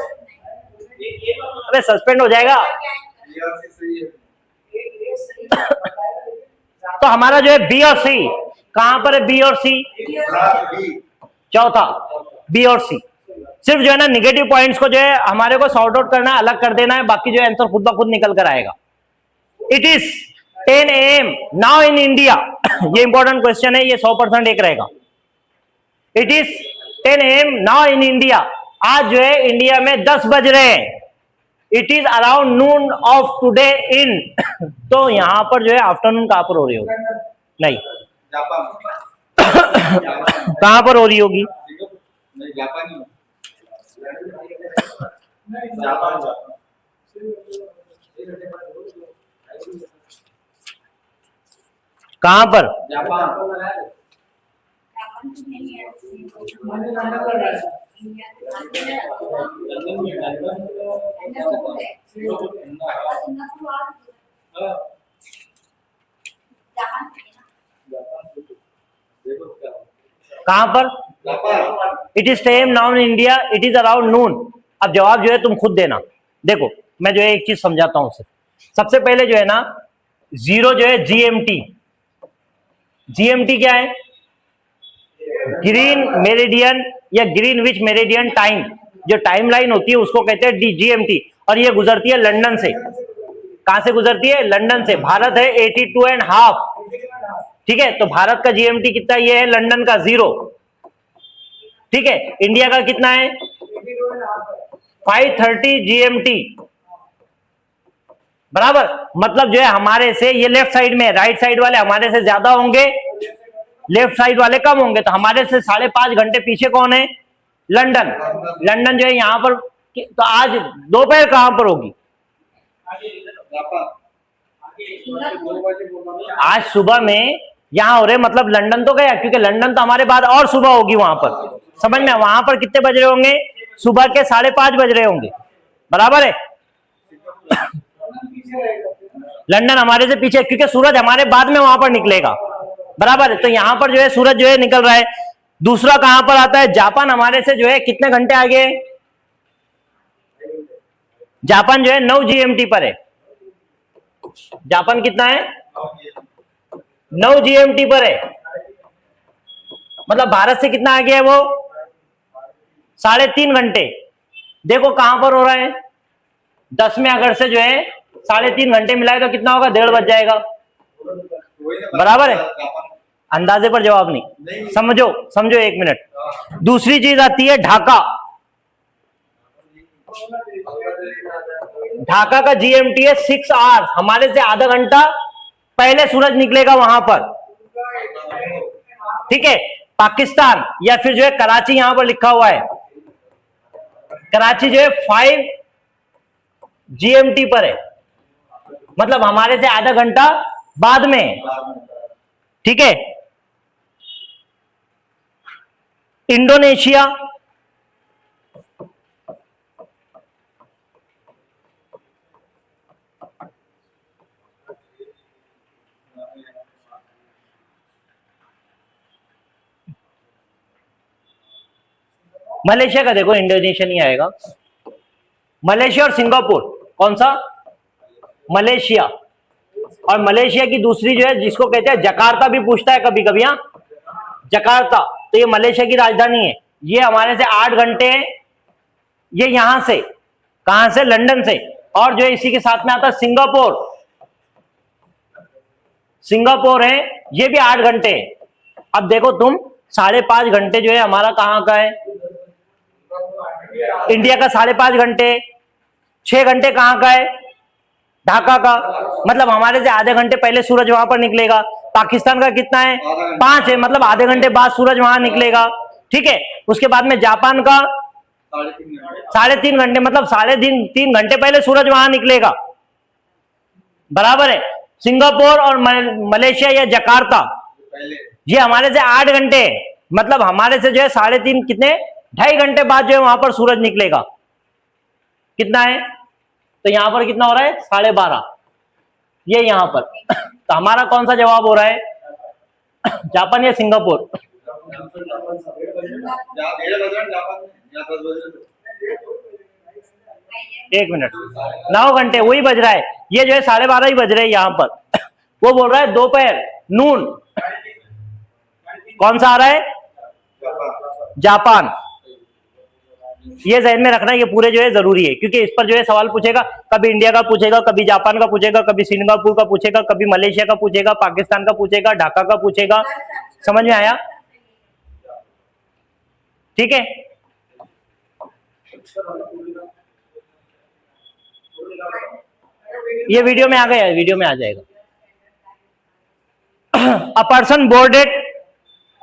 अबे suspend हो जाएगा। तो हमारा जो है बी और सी, कहां पर है बी और सी? चौथा, बी और सी। सिर्फ जो है ना निगेटिव पॉइंट्स को जो है हमारे को सॉर्ट आउट करना है, अलग कर देना है, बाकी जो है आंसर खुद ब खुद निकल कर आएगा। It is 10 AM now in India. ये इंपॉर्टेंट क्वेश्चन है, ये 100% एक रहेगा। It is 10 AM now in India. आज जो है इंडिया में 10 बज रहे हैं। It is around Noon of today in. तो यहां पर जो है आफ्टरनून कहां पर हो रही होगी? नहीं, कहां पर हो रही होगी? कहां पर? कहां पर? It is time now in India, it is around noon. अब जवाब जो है तुम खुद देना। देखो मैं जो है एक चीज समझाता हूं उसे। सबसे पहले जो है ना जीरो जो है जीएमटी। जीएमटी क्या है? ग्रीन मेरिडियन या ग्रीनविच मेरिडियन टाइम। जो टाइम लाइन होती है उसको कहते हैं जीएमटी। और ये गुजरती है लंदन से। कहां से गुजरती है? लंदन से। भारत है 82.5। ठीक है, तो भारत का जीएमटी कितना? ये है लंदन का 0। ठीक है, इंडिया का कितना है? 5:30 GMT, बराबर। मतलब जो है हमारे से ये लेफ्ट साइड में, राइट साइड वाले हमारे से ज्यादा होंगे, लेफ्ट साइड वाले कम होंगे, तो हमारे से 5.5 घंटे पीछे कौन है? लंदन। लंदन जो है यहाँ पर, तो आज दोपहर कहां पर होगी? आज सुबह में यहाँ हो रहे, मतलब लंदन तो गया, क्योंकि लंदन तो हमारे बाद और सुबह होगी वहां पर, समझ में? वहां पर कितने बज रहे होंगे? सुबह के 5:30 बज रहे होंगे, बराबर है। लंदन हमारे से पीछे, क्योंकि सूरज हमारे बाद में वहां पर निकलेगा, बराबर है। तो यहाँ पर जो है सूरज जो है निकल रहा है। दूसरा कहां पर आता है? जापान हमारे से जो है कितने घंटे आगे? जापान जो है 9 GMT पर है। जापान कितना है? 9 GMT पर है, मतलब भारत से कितना आगे है वो? 3.5 घंटे। देखो कहां पर हो रहा है? 10वें अगस्त से जो है 3.5 घंटे मिलाए तो कितना होगा? 1:30 बज जाएगा, बराबर है। अंदाजे पर जवाब नहीं, समझो समझो, 1 मिनट। दूसरी चीज आती है ढाका। ढाका का GMT है 6 आवर्स, हमारे से आधा घंटा पहले सूरज निकलेगा वहां पर, ठीक है। पाकिस्तान या फिर जो है कराची, यहां पर लिखा हुआ है कराची जो है 5 GMT पर है, मतलब हमारे से आधा घंटा बाद में, ठीक है। इंडोनेशिया, मलेशिया का देखो, इंडोनेशिया नहीं आएगा। मलेशिया और सिंगापुर, कौन सा? मलेशिया। और मलेशिया की दूसरी जो है, जिसको कहते हैं जकार्ता भी पूछता है कभी कभी, हाँ, जकार्ता, तो ये मलेशिया की राजधानी है। ये हमारे से 8 घंटे है, ये यहां से, कहां से? लंदन से। और जो है इसी के साथ में आता है सिंगापुर। सिंगापुर है, ये भी 8 घंटे है। अब देखो तुम, 5.5 घंटे जो है हमारा कहां का है? इंडिया का 5.5 घंटे। 6 घंटे कहां का है? ढाका का, मतलब हमारे से आधे घंटे पहले सूरज वहां पर निकलेगा। पाकिस्तान का कितना है? 5 है, मतलब आधे घंटे बाद सूरज वहां निकलेगा, ठीक है। उसके बाद में जापान का 3.5 घंटे, मतलब 3.5 घंटे पहले सूरज वहां निकलेगा, बराबर है। सिंगापुर और मलेशिया या जकार्ता, ये हमारे से 8 घंटे, मतलब हमारे से जो है 3.5, कितने? 2.5 घंटे बाद जो है वहां पर सूरज निकलेगा। कितना है? तो यहां पर कितना हो रहा है? 12.5, ये यहां पर। तो हमारा कौन सा जवाब हो रहा है? जापान या सिंगापुर? 1 मिनट, 9 घंटे वही बज रहा है। ये जो है 12.5 ही बज रहे हैं यहां पर। वो बोल रहा है दोपहर, नून। कौन सा आ रहा है? जापान। ये ध्यान में रखना, ये पूरे जो है जरूरी है, क्योंकि इस पर जो है सवाल पूछेगा, कभी इंडिया का पूछेगा, कभी जापान का पूछेगा, कभी सिंगापुर का पूछेगा, कभी मलेशिया का पूछेगा, पाकिस्तान का पूछेगा, ढाका का पूछेगा। समझ में आया? ठीक है। ये वीडियो में आ गया, वीडियो में आ जाएगा। A person boarded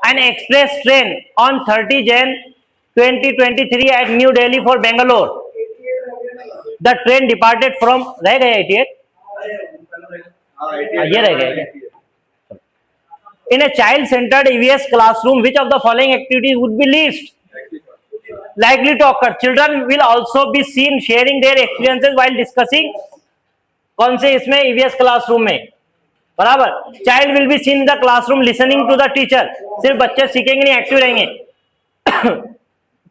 an express train on 30 Jan 2023 at New Delhi for Bangalore. The train departed from, रह गया 88? ये रह गया। In a child-centered EVS classroom, which of the following activities would be least likely to occur? Children will also be seen sharing their experiences while discussing. कौन से इसमें? EVS classroom में, बराबर। Child will be seen in the classroom listening to the teacher, सिर्फ बच्चे सीखेंगे नहीं, active रहेंगे।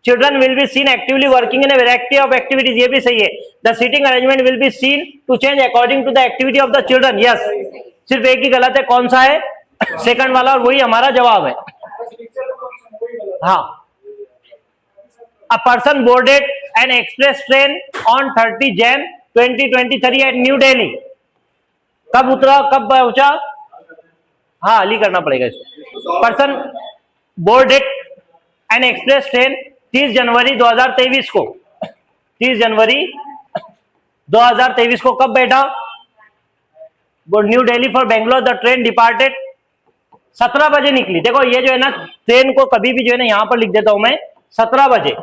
Children will be seen actively working in a variety of activities, ये भी सही है। The seating arrangement will be seen to change according to the activity of the children, yes. सिर्फ एक ही गलत है, कौन सा है? सेकंड वाला, और वही हमारा जवाब है। हाँ। A person boarded an express train on 30 Jan 2023 at New Delhi. कब उतरा, कब पहुंचा? हाँ, अली करना पड़ेगा इसको। Person boarded an express train 30 जनवरी 2023 को 30 जनवरी 2023 को कब बैठा? New Delhi for Bangalore. The train departed 17 बजे निकली। देखो ये जो है ना, ट्रेन को कभी भी जो है ना यहां पर लिख देता हूं मैं 17 बजे।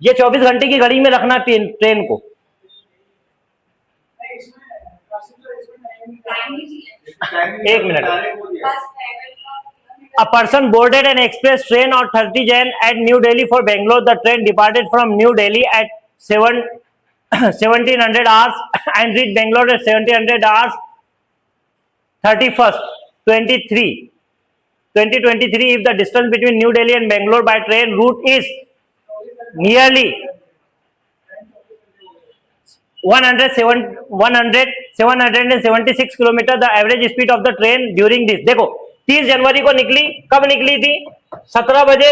ये 24 घंटे की घड़ी में रखना ट्रेन को। नहीं, इसमें पर्सन इसमें टाइम एक minute. A person boarded an express train on 30 Jan at New Delhi for Bangalore. The train departed from New Delhi at 1700 hours and reached Bangalore at 1700 hours 31st 2023. If the distance between New Delhi and Bangalore by train route is nearly 776 kilometre, the average speed of the train during this। देखो 30 जनवरी को निकली, कब निकली थी? 17 बजे,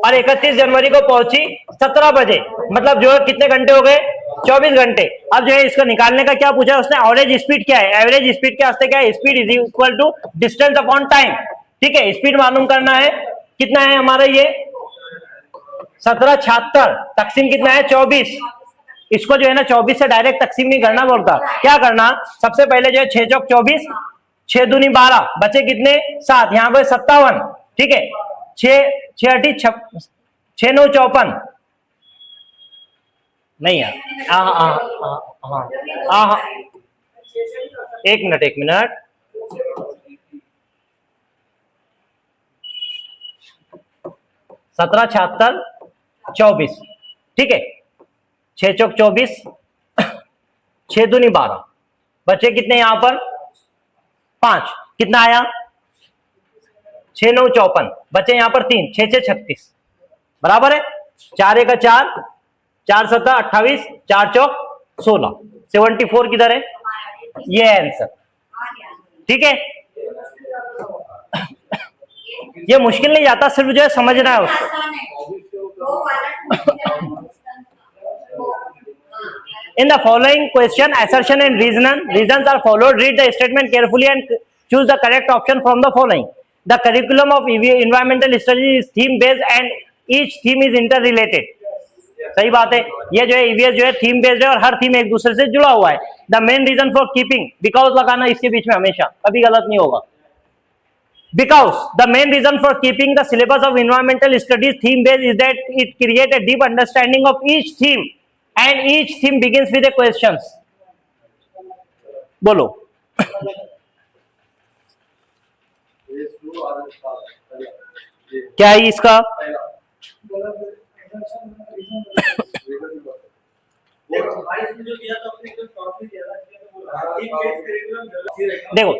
और 31 जनवरी को पहुंची 17 बजे। मतलब जो है कितने घंटे हो गए? 24 घंटे। अब जो है इसको निकालने का क्या पूछा उसने? एवरेज स्पीड क्या है? एवरेज स्पीड के वास्ते क्या है? Speed is equal to distance upon time. ठीक है, स्पीड मालूम करना है। कितना है हमारा ये? 1776 तकसीम कितना है? 24। इसको जो है ना 24 से डायरेक्ट तकसीम नहीं करना बोलता। क्या करना? सबसे पहले जो है 6 चौक 24, 6 दूनी 12, बचे कितने? 7। यहाँ पे 57। ठीक है, 6 6 6 9 54 नहीं यार। हाँ, एक मिनट। 17 76 24। ठीक है, 6 चौक 24, 6 दूनी 12, बचे कितने यहाँ पर? 5। कितना आया? 6 9 54, बचे यहाँ पर 3, 6 6 36, बराबर है। 4 1 4, 4 7 28, 4 चौक 16, 74 किधर है? ये आंसर। ठीक है, ये मुश्किल नहीं जाता, सिर्फ जो है समझना है उसको। In the following question, assertion and reasons are followed. Read the statement carefully and choose the correct option from the following. The curriculum of environmental studies is theme based and each theme is interrelated. सही बात है। ये जो है EVS जो है theme based है और हर थीम एक दूसरे से जुड़ा हुआ है। The main reason for keeping, because लगाना इसके बीच में हमेशा, कभी गलत नहीं होगा। Because the main reason for keeping the syllabus of environmental studies theme based is that it creates a deep understanding of each theme and each theme begins with a questions। बोलो। क्या है इसका? देखो,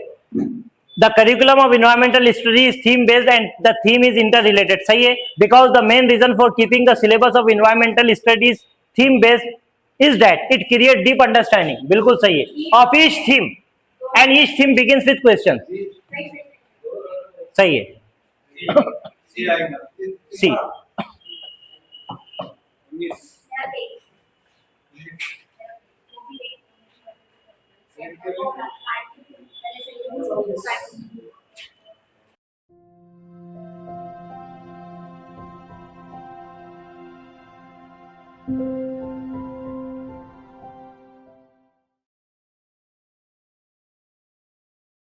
the curriculum of environmental studies is theme based and the theme is interrelated। सही है। Because the main reason for keeping the syllabus of environmental studies theme based is that it creates deep understanding। बिल्कुल सही है। Of each theme and each theme begins with questions। सही है। सी।